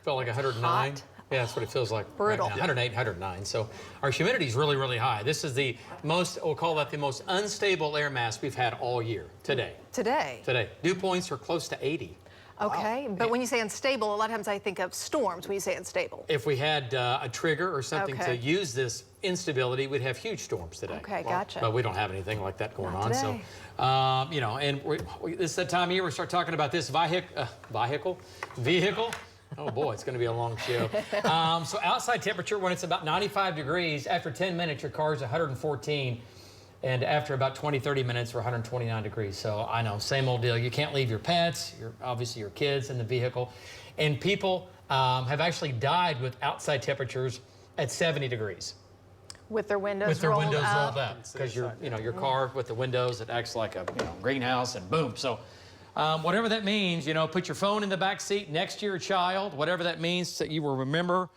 Felt like 109. Hot. Yeah, that's what it feels like. Brutal. Right now, 108, 109. So our humidity is really, really high. This is the most, we'll call that the most unstable air mass we've had all year today. Today? Today. Dew points are close to 80. Okay, but when you say unstable, a lot of times I think of storms when you say unstable. If we had a trigger or something to use this instability, we'd have huge storms today. Okay, gotcha. But we don't have anything like that going on. Today. So, you know, and this is the time of year we start talking about this vehicle. Oh boy, it's going to be a long show. So outside temperature, when it's about 95 degrees, after 10 minutes, your car's 114. And after about 20, 30 minutes, we're 129 degrees. So I know, same old deal. You can't leave your pets, obviously your kids in the vehicle. And people have actually died with outside temperatures at 70 degrees. With their windows with their rolled windows up. rolled up. Because your car with the windows, it acts like a greenhouse and boom. So whatever that means, put your phone in the back seat next to your child, whatever that means that you will remember.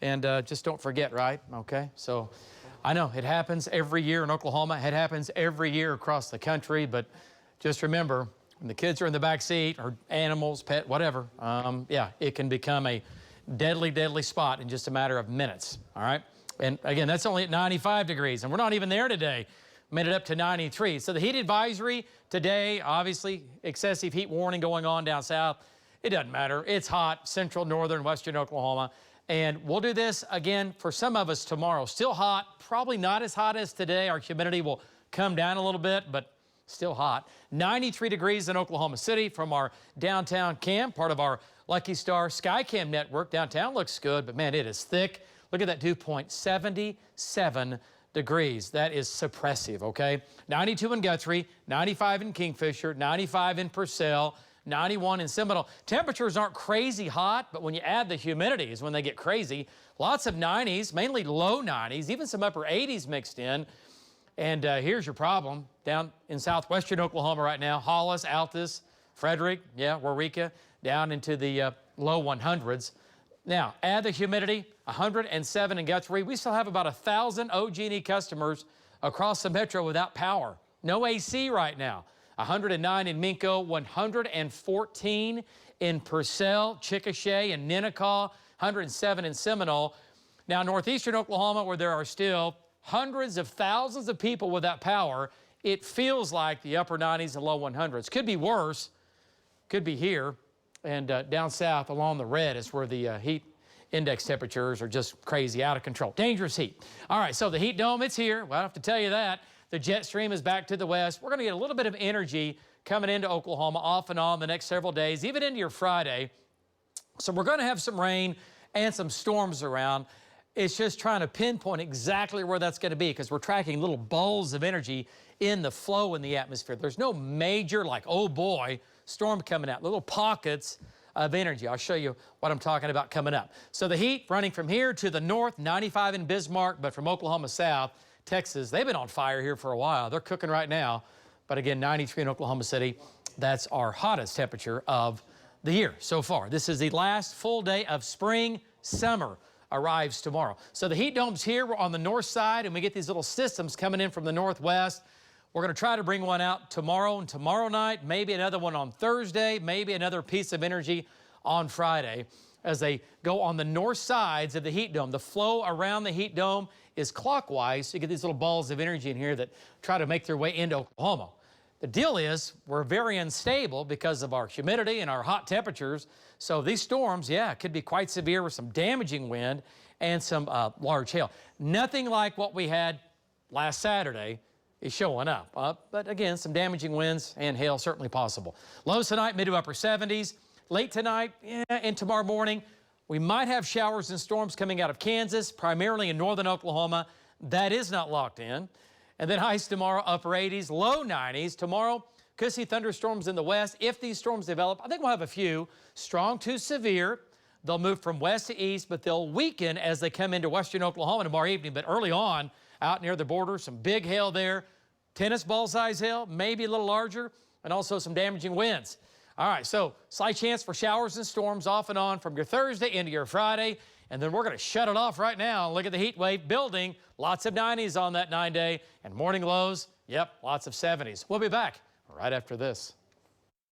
And just don't forget, right? Okay, so I know it happens every year in Oklahoma. It happens every year across the country, but just remember, when the kids are in the back seat or animals, pet, whatever, yeah, it can become a deadly, deadly spot in just a matter of minutes, all right? And again, that's only at 95 degrees, and we're not even there today. Made it up to 93. So the heat advisory today, obviously, excessive heat warning going on down south. It doesn't matter. It's hot, central, northern, western Oklahoma. And we'll do this again for some of us tomorrow. Still hot, probably not as hot as today. Our humidity will come down a little bit, but still hot. 93 degrees in Oklahoma City from our downtown cam, part of our Lucky Star Skycam network. Downtown looks good, but man, it is thick. Look at that dew point, 77 degrees. That is suppressive, okay? 92 in Guthrie, 95 in Kingfisher, 95 in Purcell, 91 in Seminole. Temperatures aren't crazy hot, but when you add the humidity is when they get crazy. Lots of 90s, mainly low 90s, even some upper 80s mixed in. And here's your problem. Down in southwestern Oklahoma right now, Hollis, Altus, Frederick, Waurika, down into the low 100s. Now, add the humidity, 107 in Guthrie. We still have about 1,000 OG&E customers across the metro without power. No AC right now. 109 in Minco, 114 in Purcell, Chickasha, and Ninnekah, 107 in Seminole. Now, northeastern Oklahoma, where there are still hundreds of thousands of people without power, it feels like the upper 90s and low 100s. Could be worse, could be here. And down south along the red is where the heat index temperatures are just crazy, out of control. Dangerous heat. All right, so the heat dome, it's here. Well, I don't have to tell you that. The jet stream is back to the west. We're going to get a little bit of energy coming into Oklahoma off and on the next several days, even into your Friday. So we're going to have some rain and some storms around. It's just trying to pinpoint exactly where that's going to be because we're tracking little bowls of energy in the flow in the atmosphere. There's no major, like, oh boy, storm coming out. Little pockets of energy. I'll show you what I'm talking about coming up. So the heat running from here to the north, 95 in Bismarck, but from Oklahoma south, Texas, they've been on fire here for a while. They're cooking right now. But again, 93 in Oklahoma City. That's our hottest temperature of the year so far. This is the last full day of spring. Summer arrives tomorrow. So the heat dome's here. We're on the north side, and we get these little systems coming in from the northwest. We're going to try to bring one out tomorrow and tomorrow night, maybe another one on Thursday, maybe another piece of energy on Friday as they go on the north sides of the heat dome. The flow around the heat dome is clockwise, so you get these little balls of energy in here that try to make their way into Oklahoma. The deal is we're very unstable because of our humidity and our hot temperatures. So these storms, could be quite severe with some damaging wind and some large hail. Nothing like what we had last Saturday is showing up. But again, some damaging winds and hail certainly possible. Lows tonight, mid to upper 70s. Late tonight and tomorrow morning, we might have showers and storms coming out of Kansas, primarily in northern Oklahoma. That is not locked in. And then highs tomorrow, upper 80s, low 90s. Tomorrow, could see thunderstorms in the west. If these storms develop, I think we'll have a few. Strong to severe. They'll move from west to east, but they'll weaken as they come into western Oklahoma tomorrow evening. But early on, out near the border, some big hail there. Tennis ball size hail, maybe a little larger, and also some damaging winds. All right, so slight chance for showers and storms off and on from your Thursday into your Friday. And then we're going to shut it off right now. Look at the heat wave building. Lots of 90s on that 9-day. And morning lows, lots of 70s. We'll be back right after this.